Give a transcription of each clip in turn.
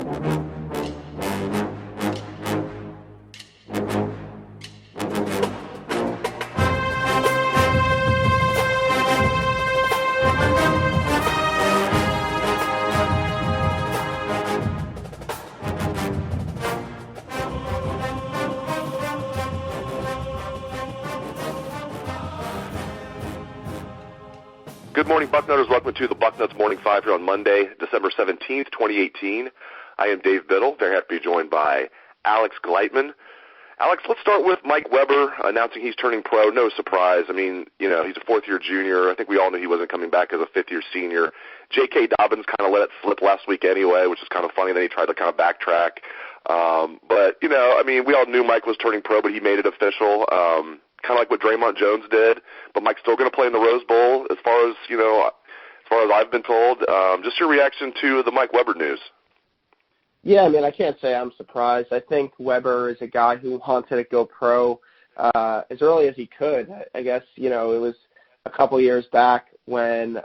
Good morning, Bucknutters. Welcome to the Bucknuts Morning 5 here on Monday, December 17th, 2018. I am Dave Biddle. Very happy to be joined by Alex Gleitman. Alex, let's start with Mike Weber announcing he's turning pro. No surprise. I mean, you know, he's a fourth-year junior. I think we all knew he wasn't coming back as a fifth-year senior. J.K. Dobbins kind of let it slip last week anyway, which is kind of funny. Then he tried to kind of backtrack. But, you know, I mean, we all knew Mike was turning pro, but he made it official. Kind of like what Draymond Jones did, but Mike's still going to play in the Rose Bowl as far as, you know, as far as I've been told. Just your reaction to the Mike Weber news. Yeah, I mean, I can't say I'm surprised. I think Weber is a guy who wanted to go pro as early as he could. I guess, you know, it was a couple years back when,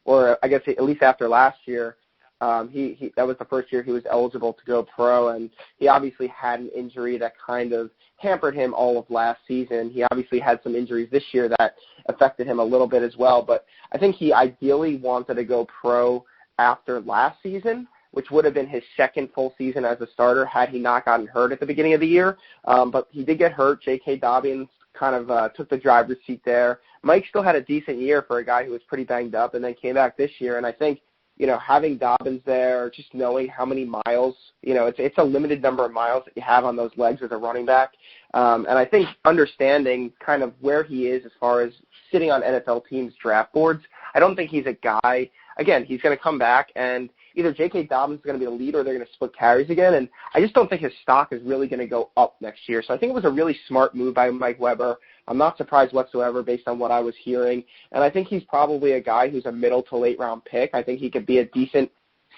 or I guess at least after last year, that was the first year he was eligible to go pro, and he obviously had an injury that kind of hampered him all of last season. He obviously had some injuries this year that affected him a little bit as well, but I think he ideally wanted to go pro after last season, which would have been his second full season as a starter had he not gotten hurt at the beginning of the year. But he did get hurt. J.K. Dobbins kind of took the driver's seat there. Mike still had a decent year for a guy who was pretty banged up and then came back this year, and I think, you know, having Dobbins there, just knowing how many miles, you know, it's a limited number of miles that you have on those legs as a running back. And I think understanding kind of where he is as far as sitting on NFL teams' draft boards, I don't think he's a guy, again, he's going to come back and either J.K. Dobbins is going to be the lead or they're going to split carries again. And I just don't think his stock is really going to go up next year. So I think it was a really smart move by Mike Weber. I'm not surprised whatsoever based on what I was hearing. And I think he's probably a guy who's a middle to late round pick. I think he could be a decent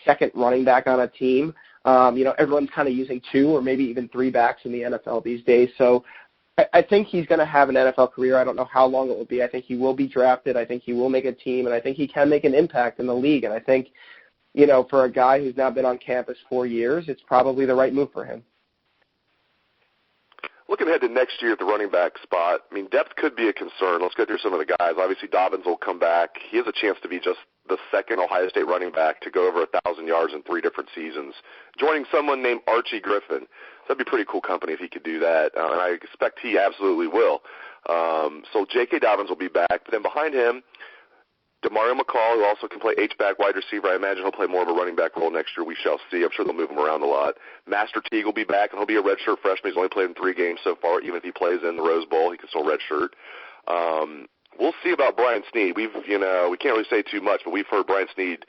second running back on a team. You know, everyone's kind of using two or maybe even three backs in the NFL these days. So I think he's going to have an NFL career. I don't know how long it will be. I think he will be drafted. I think he will make a team. And I think he can make an impact in the league. And I think, you know, for a guy who's now been on campus 4 years, it's probably the right move for him. Looking ahead to next year at the running back spot, I mean, depth could be a concern. Let's go through some of the guys. Obviously, Dobbins will come back. He has a chance to be just the second Ohio State running back to go over 1,000 yards in 3 different seasons, joining someone named Archie Griffin. So that'd be pretty cool company if he could do that, and I expect he absolutely will. So J.K. Dobbins will be back. But then behind him, Demario McCall, who also can play H-back wide receiver. I imagine he'll play more of a running back role next year. We shall see. I'm sure they'll move him around a lot. Master Teague will be back, and he'll be a redshirt freshman. He's only played in 3 games so far. Even if he plays in the Rose Bowl, he can still redshirt. We'll see about Brian Snead. We can't really say too much, but we've heard Brian Snead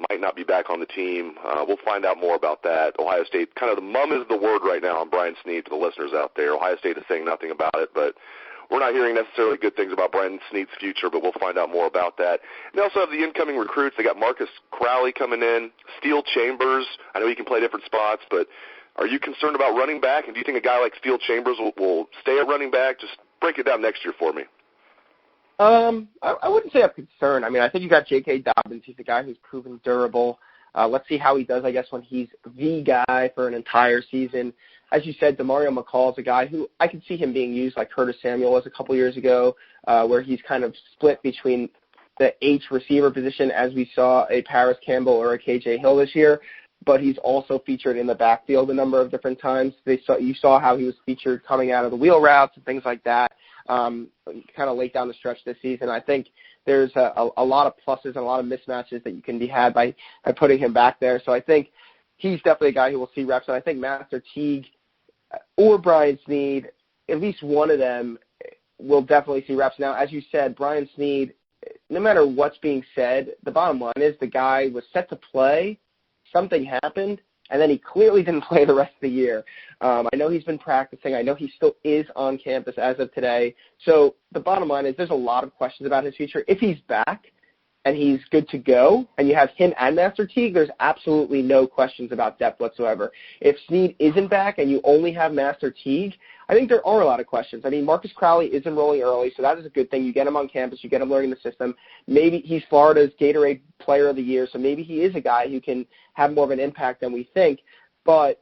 might not be back on the team. We'll find out more about that. Ohio State, kind of the mum is the word right now on Brian Snead for the listeners out there. Ohio State is saying nothing about it, but we're not hearing necessarily good things about Brian Snead's future, but we'll find out more about that. And they also have the incoming recruits. They got Marcus Crowley coming in, Steele Chambers. I know he can play different spots, but are you concerned about running back? And do you think a guy like Steele Chambers will stay at running back? Just break it down next year for me. I wouldn't say I'm concerned. I mean, I think you got J.K. Dobbins. He's a guy who's proven durable. Let's see how he does, I guess, when he's the guy for an entire season. As you said, Demario McCall is a guy who I could see him being used like Curtis Samuel was a couple years ago, where he's kind of split between the H receiver position as we saw a Paris Campbell or a K.J. Hill this year, but he's also featured in the backfield a number of different times. You saw how he was featured coming out of the wheel routes and things like that, kind of late down the stretch this season. I think there's a lot of pluses and a lot of mismatches that you can be had by putting him back there. So I think he's definitely a guy who will see reps, and I think Master Teague or Brian Snead, at least one of them will definitely see reps. Now, as you said, Brian Snead, no matter what's being said, the bottom line is the guy was set to play, something happened, and then he clearly didn't play the rest of the year. I know he's been practicing. I know he still is on campus as of today. So the bottom line is there's a lot of questions about his future. If he's back and he's good to go, and you have him and Master Teague, there's absolutely no questions about depth whatsoever. If Snead isn't back and you only have Master Teague, I think there are a lot of questions. I mean, Marcus Crowley is enrolling early, so that is a good thing. You get him on campus, you get him learning the system. Maybe he's Florida's Gatorade Player of the Year, so maybe he is a guy who can have more of an impact than we think. But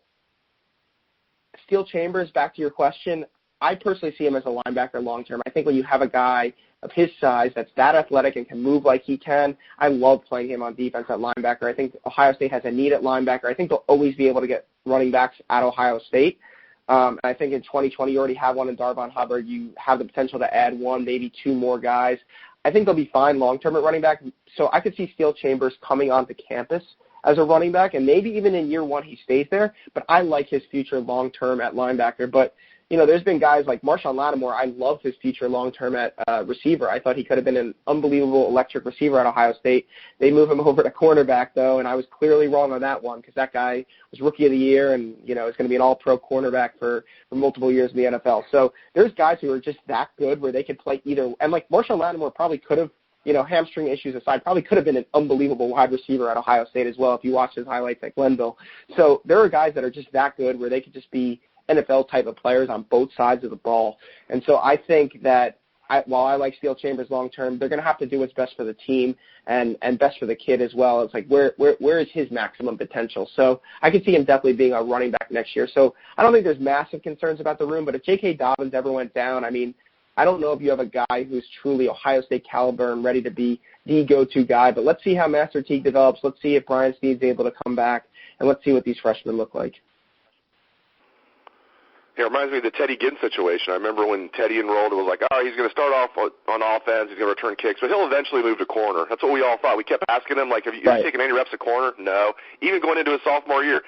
Steele Chambers, back to your question, I personally see him as a linebacker long-term. I think when you have a guy of his size that's that athletic and can move like he can, I love playing him on defense at linebacker. I think Ohio State has a need at linebacker. I think they'll always be able to get running backs at Ohio State. And I think in 2020 you already have one in Darvon Hubbard. You have the potential to add one, maybe two more guys. I think they'll be fine long-term at running back. So I could see Steele Chambers coming onto campus as a running back, and maybe even in year one he stays there. But I like his future long-term at linebacker. But you know, there's been guys like Marshawn Lattimore. I love his future long-term at receiver. I thought he could have been an unbelievable electric receiver at Ohio State. They move him over to cornerback, though, and I was clearly wrong on that one because that guy was Rookie of the Year and, you know, is going to be an all-pro cornerback for multiple years in the NFL. So there's guys who are just that good where they could play either. And, like, Marshawn Lattimore probably could have, you know, hamstring issues aside, probably could have been an unbelievable wide receiver at Ohio State as well if you watch his highlights at Glenville. So there are guys that are just that good where they could just be NFL type of players on both sides of the ball. And so I think that while I like Steele Chambers long term, they're going to have to do what's best for the team and best for the kid as well. It's like where is his maximum potential? So I could see him definitely being a running back next year. So I don't think there's massive concerns about the room, but if J.K. Dobbins ever went down, I mean, I don't know if you have a guy who's truly Ohio State caliber and ready to be the go-to guy, but let's see how Master Teague develops. Let's see if Brian Snead's able to come back, and let's see what these freshmen look like. Yeah, it reminds me of the Teddy Ginn situation. I remember when Teddy enrolled, it was like, oh, he's going to start off on offense, he's going to return kicks, but he'll eventually move to corner. That's what we all thought. We kept asking him, like, have you taken any reps at corner? No. Even going into his sophomore year,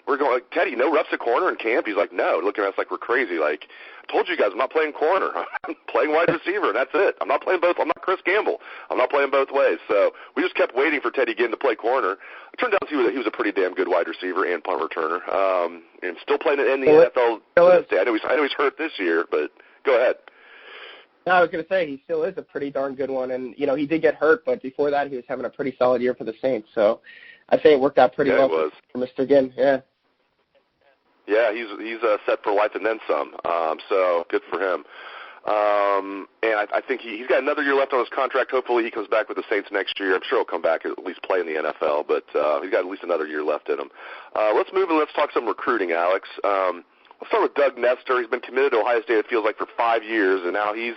we're going, like, Teddy, no reps at corner in camp? He's like, no. Looking at us like we're crazy. Like, I told you guys, I'm not playing corner. I'm playing wide receiver, and that's it. I'm not playing both. I'm not Chris Gamble. I'm not playing both ways. So we just kept waiting for Teddy Ginn to play corner. It turned out he was a pretty damn good wide receiver and punt returner, and still playing in the NFL to this day. I know he's hurt this year, but go ahead. No, I was going to say he still is a pretty darn good one, and you know he did get hurt, but before that he was having a pretty solid year for the Saints. So I think it worked out pretty well for Mr. Ginn. Yeah. Yeah, he's set for life and then some. So good for him. And I think he's got another year left on his contract. Hopefully he comes back with the Saints next year. I'm sure he'll come back and at least play in the NFL, but he's got at least another year left in him. Let's move and let's talk some recruiting, Alex. Let's start with Doug Nestor. He's been committed to Ohio State, it feels like, for 5 years, and now he's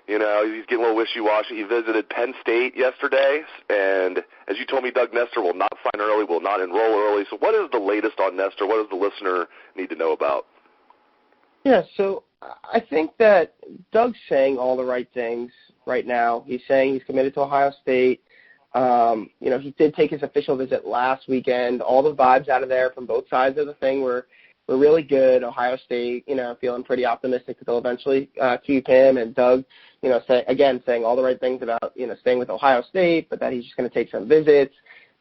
getting a little wishy-washy. He visited Penn State yesterday, and as you told me, Doug Nestor will not sign early, will not enroll early. So what is the latest on Nestor? What does the listener need to know about? Yeah, so I think that Doug's saying all the right things right now. He's saying he's committed to Ohio State. He did take his official visit last weekend. All the vibes out of there from both sides of the thing were really good. Ohio State, feeling pretty optimistic that they'll eventually keep him. And Doug, saying all the right things about, staying with Ohio State, but that he's just going to take some visits,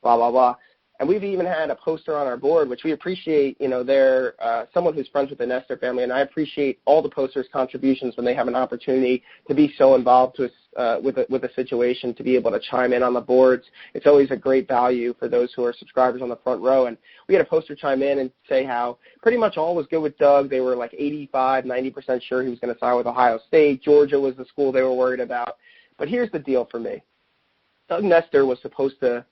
blah, blah, blah. And we've even had a poster on our board, which we appreciate, they're someone who's friends with the Nestor family, and I appreciate all the posters' contributions when they have an opportunity to be so involved with a situation, to be able to chime in on the boards. It's always a great value for those who are subscribers on the front row. And we had a poster chime in and say how pretty much all was good with Doug. They were like 85, 90% sure he was going to sign with Ohio State. Georgia was the school they were worried about. But here's the deal for me. Doug Nestor was supposed to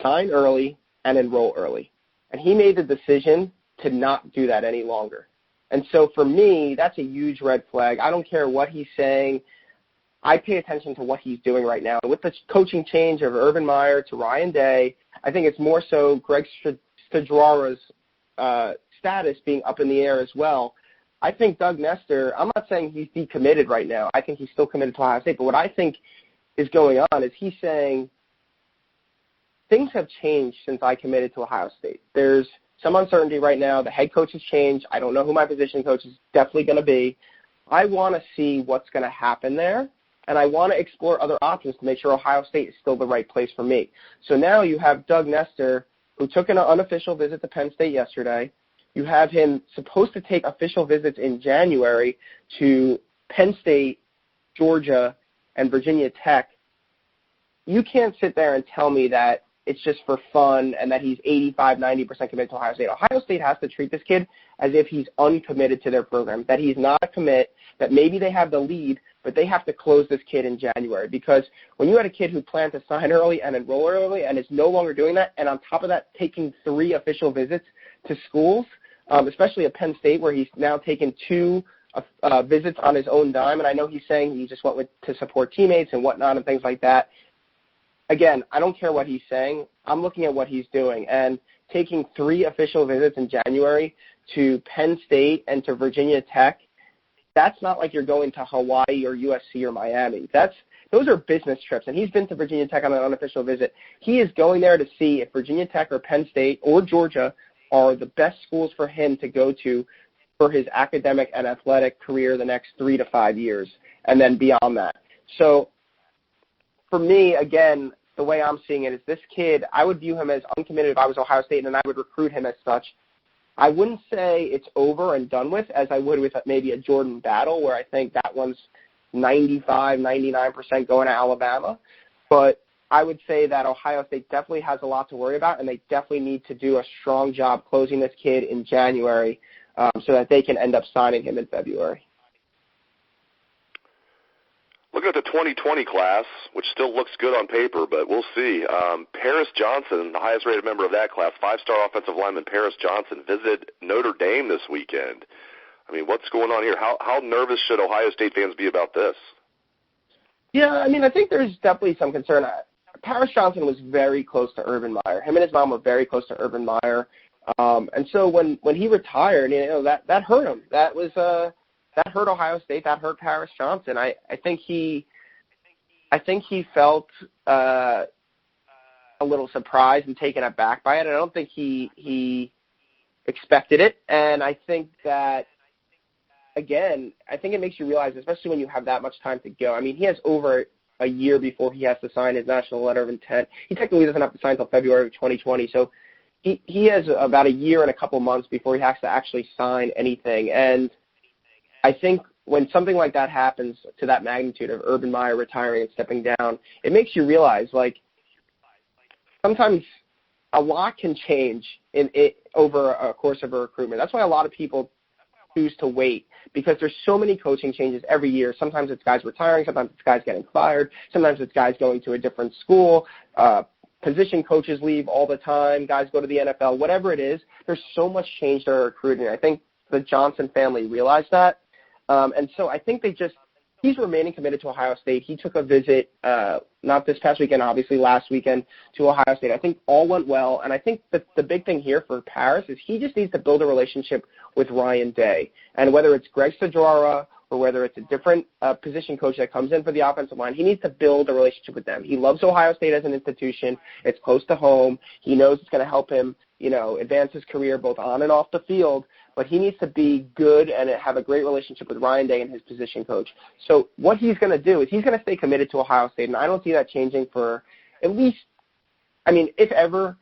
sign early and enroll early. And he made the decision to not do that any longer. And so for me, that's a huge red flag. I don't care what he's saying. I pay attention to what he's doing right now. And with the coaching change of Urban Meyer to Ryan Day, I think it's more so Greg Stadrara's status being up in the air as well. I think Doug Nestor, I'm not saying he's decommitted right now. I think he's still committed to Ohio State. But what I think is going on is he's saying, things have changed since I committed to Ohio State. There's some uncertainty right now. The head coach has changed. I don't know who my position coach is definitely going to be. I want to see what's going to happen there, and I want to explore other options to make sure Ohio State is still the right place for me. So now you have Doug Nestor, who took an unofficial visit to Penn State yesterday. You have him supposed to take official visits in January to Penn State, Georgia, and Virginia Tech. You can't sit there and tell me that it's just for fun and that he's 85, 90% committed to Ohio State. Ohio State has to treat this kid as if he's uncommitted to their program, that he's not a commit, that maybe they have the lead, but they have to close this kid in January. Because when you had a kid who planned to sign early and enroll early and is no longer doing that, and on top of that taking 3 official visits to schools, especially at Penn State where he's now taken 2 visits on his own dime, and I know he's saying he just went to support teammates and whatnot and things like that. Again, I don't care what he's saying. I'm looking at what he's doing. And taking 3 official visits in January to Penn State and to Virginia Tech, that's not like you're going to Hawaii or USC or Miami. Those are business trips. And he's been to Virginia Tech on an unofficial visit. He is going there to see if Virginia Tech or Penn State or Georgia are the best schools for him to go to for his academic and athletic career the next 3 to 5 years and then beyond that. So for me, again, the way I'm seeing it is this kid, I would view him as uncommitted if I was Ohio State, and I would recruit him as such. I wouldn't say it's over and done with as I would with maybe a Jordan Battle, where I think that one's 95, 99% going to Alabama. But I would say that Ohio State definitely has a lot to worry about, and they definitely need to do a strong job closing this kid in January so that they can end up signing him in February. Looking at the 2020 class, which still looks good on paper, but we'll see. Paris Johnson, the highest-rated member of that class, 5-star offensive lineman Paris Johnson, visited Notre Dame this weekend. I mean, what's going on here? How nervous should Ohio State fans be about this? Yeah, I mean, I think there's definitely some concern. Paris Johnson was very close to Urban Meyer. Him and his mom were very close to Urban Meyer. And so when he retired, that hurt him. That hurt Ohio State. That hurt Paris Johnson. I think he felt a little surprised and taken aback by it. I don't think he expected it. And I think that, again, I think it makes you realize, especially when you have that much time to go. I mean, he has over a year before he has to sign his national letter of intent. He technically doesn't have to sign until February of 2020. So he has about a year and a couple months before he has to actually sign anything. And I think when something like that happens to that magnitude of Urban Meyer retiring and stepping down, it makes you realize, like, sometimes a lot can change over a course of a recruitment. That's why a lot of people choose to wait, because there's so many coaching changes every year. Sometimes it's guys retiring, sometimes it's guys getting fired, sometimes it's guys going to a different school, position coaches leave all the time, guys go to the NFL, whatever it is. There's so much change to recruiting. I think the Johnson family realized that. And so I think he's remaining committed to Ohio State. He took a visit, not this past weekend, obviously last weekend, to Ohio State. I think all went well. And I think that the big thing here for Paris is he just needs to build a relationship with Ryan Day. And whether it's Greg Sedora or whether it's a different position coach that comes in for the offensive line, he needs to build a relationship with them. He loves Ohio State as an institution. It's close to home. He knows it's going to help him, advance his career both on and off the field. But he needs to be good and have a great relationship with Ryan Day and his position coach. So what he's going to do is he's going to stay committed to Ohio State, and I don't see that changing for at least, if ever,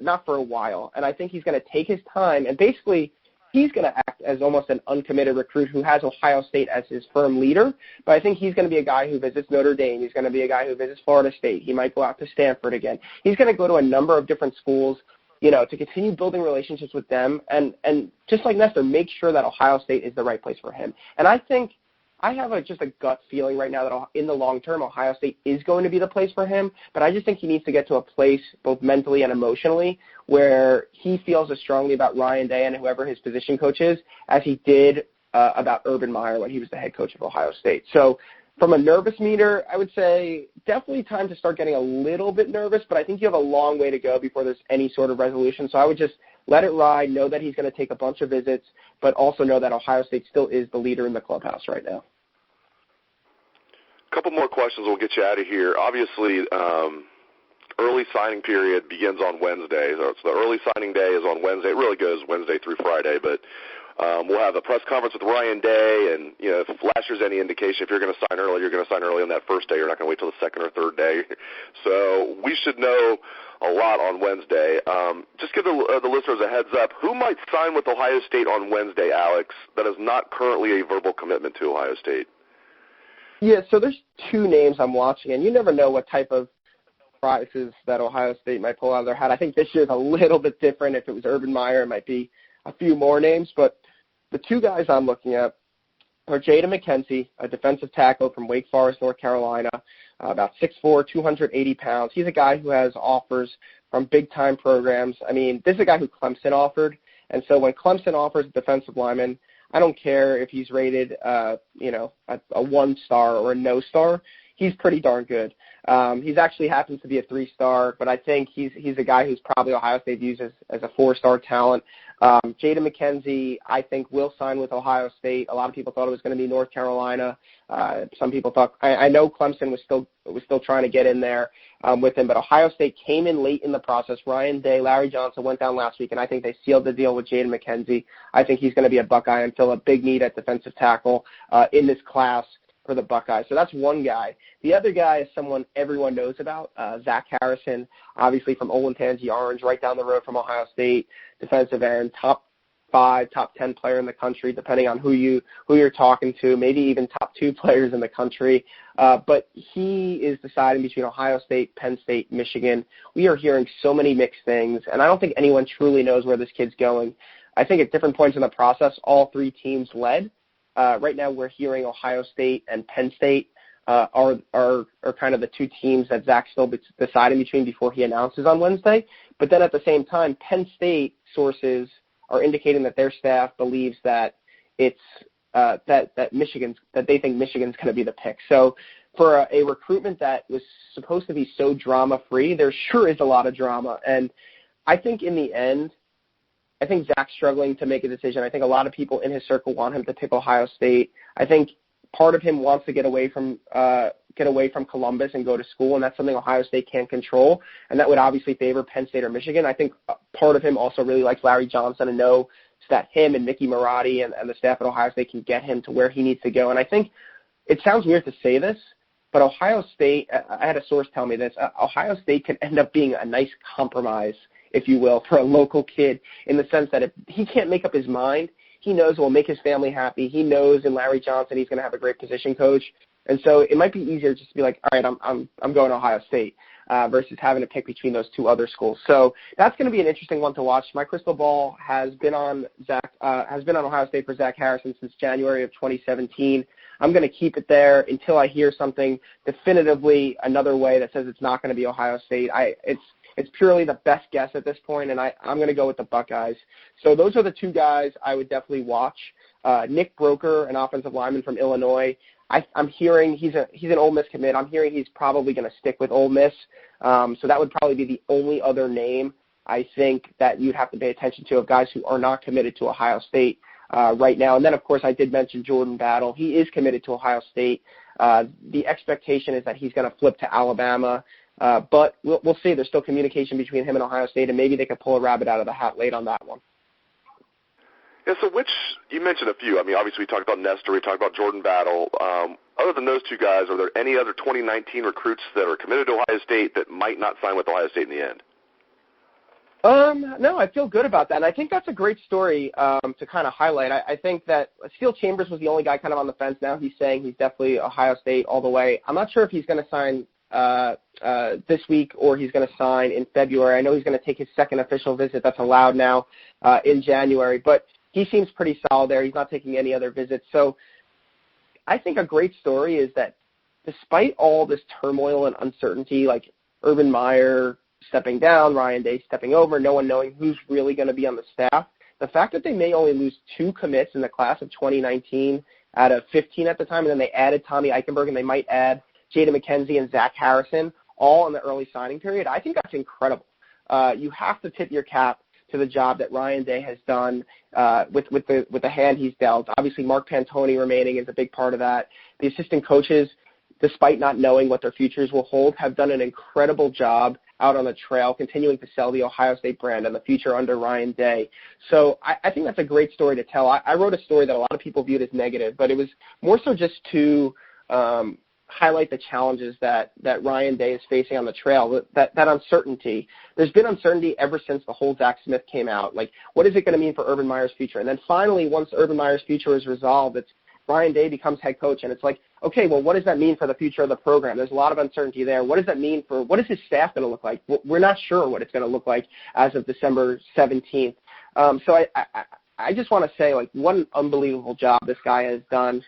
not for a while. And I think he's going to take his time, and basically he's going to act as almost an uncommitted recruit who has Ohio State as his firm leader. But I think he's going to be a guy who visits Notre Dame. He's going to be a guy who visits Florida State. He might go out to Stanford again. He's going to go to a number of different schools, to continue building relationships with them, and just like Nestor, make sure that Ohio State is the right place for him. And I think I have just a gut feeling right now that in the long term, Ohio State is going to be the place for him, but I just think he needs to get to a place both mentally and emotionally where he feels as strongly about Ryan Day and whoever his position coach is as he did about Urban Meyer when he was the head coach of Ohio State. So from a nervous meter, I would say definitely time to start getting a little bit nervous, but I think you have a long way to go before there's any sort of resolution. So I would just let it ride, know that he's going to take a bunch of visits, but also know that Ohio State still is the leader in the clubhouse right now. A couple more questions, we'll get you out of here. Obviously, early signing period begins on Wednesday. So the early signing day is on Wednesday. It really goes Wednesday through Friday, but we'll have a press conference with Ryan Day, and if last year's any indication, if you're going to sign early, you're going to sign early on that first day. You're not going to wait till the second or third day. So we should know a lot on Wednesday. Just give the listeners a heads up. Who might sign with Ohio State on Wednesday, Alex, that is not currently a verbal commitment to Ohio State? Yeah, so there's 2 names I'm watching, and you never know what type of surprises that Ohio State might pull out of their hat. I think this year's a little bit different. If it was Urban Meyer, it might be a few more names. But the two guys I'm looking at are Jada McKenzie, a defensive tackle from Wake Forest, North Carolina, about 6'4", 280 pounds. He's a guy who has offers from big-time programs. I mean, this is a guy who Clemson offered. And so when Clemson offers a defensive lineman, I don't care if he's rated, a 1-star or a no-star. He's pretty darn good. He's actually happens to be a 3-star, but I think he's a guy who's probably Ohio State views as a 4-star talent. Jada McKenzie, I think, will sign with Ohio State. A lot of people thought it was going to be North Carolina. Some people thought I know Clemson was still trying to get in there with him, but Ohio State came in late in the process. Ryan Day, Larry Johnson went down last week, and I think they sealed the deal with Jada McKenzie. I think he's going to be a Buckeye and fill a big need at defensive tackle in this class for the Buckeyes. So that's one guy. The other guy is someone everyone knows about, Zach Harrison, obviously from Olentangy Orange, right down the road from Ohio State, defensive end, top 5, top 10 player in the country, depending on who you're talking to, maybe even top 2 players in the country. But he is deciding between Ohio State, Penn State, Michigan. We are hearing so many mixed things, and I don't think anyone truly knows where this kid's going. I think at different points in the process, all 3 teams led. Right now we're hearing Ohio State and Penn State are kind of the 2 teams that Zach's still deciding between before he announces on Wednesday. But then at the same time, Penn State sources are indicating that their staff believes that it's that they think Michigan's going to be the pick. So for a recruitment that was supposed to be so drama-free, there sure is a lot of drama. And I think in the end, I think Zach's struggling to make a decision. I think a lot of people in his circle want him to pick Ohio State. I think part of him wants to get away from Columbus and go to school, and that's something Ohio State can't control, and that would obviously favor Penn State or Michigan. I think part of him also really likes Larry Johnson and knows that him and Mickey Marotti and the staff at Ohio State can get him to where he needs to go. And I think it sounds weird to say this, but Ohio State, I had a source tell me this, Ohio State can end up being a nice compromise, if you will, for a local kid, in the sense that if he can't make up his mind, he knows it will make his family happy. He knows in Larry Johnson he's going to have a great position coach. And so it might be easier just to be like, all right, I'm going to Ohio State versus having to pick between those 2 other schools. So that's going to be an interesting one to watch. My crystal ball has been on Ohio State for Zach Harrison since January of 2017. I'm going to keep it there until I hear something definitively another way that says it's not going to be Ohio State. It's purely the best guess at this point, and I'm going to go with the Buckeyes. So those are the 2 guys I would definitely watch. Nick Broker, an offensive lineman from Illinois, I'm hearing he's an Ole Miss commit. I'm hearing he's probably going to stick with Ole Miss. So that would probably be the only other name I think that you'd have to pay attention to of guys who are not committed to Ohio State right now. And then, of course, I did mention Jordan Battle. He is committed to Ohio State. The expectation is that he's going to flip to Alabama. But we'll see. There's still communication between him and Ohio State, and maybe they could pull a rabbit out of the hat late on that one. Yeah, so you mentioned a few. I mean, obviously we talked about Nestor, we talked about Jordan Battle. Other than those 2 guys, are there any other 2019 recruits that are committed to Ohio State that might not sign with Ohio State in the end? No, I feel good about that. And I think that's a great story to kind of highlight. I think that Steele Chambers was the only guy kind of on the fence. Now he's saying he's definitely Ohio State all the way. I'm not sure if he's going to sign this week or he's going to sign in February. I know he's going to take his second official visit that's allowed now in January, but he seems pretty solid there. He's not taking any other visits. So I think a great story is that despite all this turmoil and uncertainty, like Urban Meyer stepping down, Ryan Day stepping over, no one knowing who's really going to be on the staff, the fact that they may only lose 2 commits in the class of 2019 out of 15 at the time, and then they added Tommy Eichenberg, and they might add Jada McKenzie and Zach Harrison all in the early signing period, I think that's incredible. You have to tip your cap to the job that Ryan Day has done with the hand he's dealt. Obviously, Mark Pantoni remaining is a big part of that. The assistant coaches, despite not knowing what their futures will hold, have done an incredible job out on the trail, continuing to sell the Ohio State brand and the future under Ryan Day. So I think that's a great story to tell. I wrote a story that a lot of people viewed as negative, but it was more so just to highlight the challenges that Ryan Day is facing on the trail, that uncertainty. There's been uncertainty ever since the whole Zach Smith came out. Like, what is it going to mean for Urban Meyer's future? And then finally, once Urban Meyer's future is resolved, Ryan Day becomes head coach, and it's like, okay, well, what does that mean for the future of the program? There's a lot of uncertainty there. What does that mean for what is his staff going to look like? We're not sure what it's going to look like as of December 17th. So I just want to say, like, what an unbelievable job this guy has done.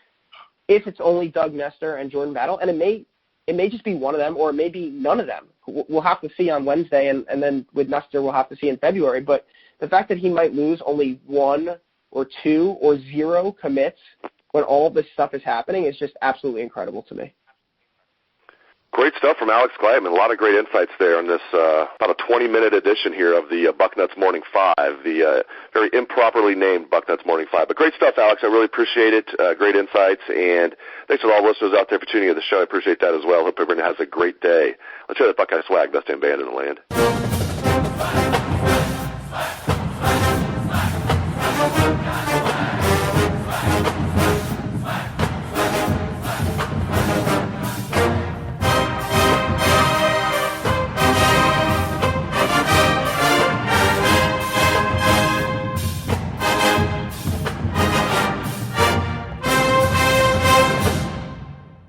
If it's only Doug Nestor and Jordan Battle, and it may just be one of them, or it may be none of them. We'll have to see on Wednesday, and then with Nestor we'll have to see in February. But the fact that he might lose only 1 or 2 or 0 commits when all this stuff is happening is just absolutely incredible to me. Great stuff from Alex Gleitman. A lot of great insights there on this about a 20-minute edition here of the Bucknuts Morning 5, the very improperly named Bucknuts Morning 5. But great stuff, Alex. I really appreciate it. Great insights. And thanks to all the listeners out there for tuning in the show. I appreciate that as well. Hope everyone has a great day. Let's hear that Buckeye swag, best damn band in the land.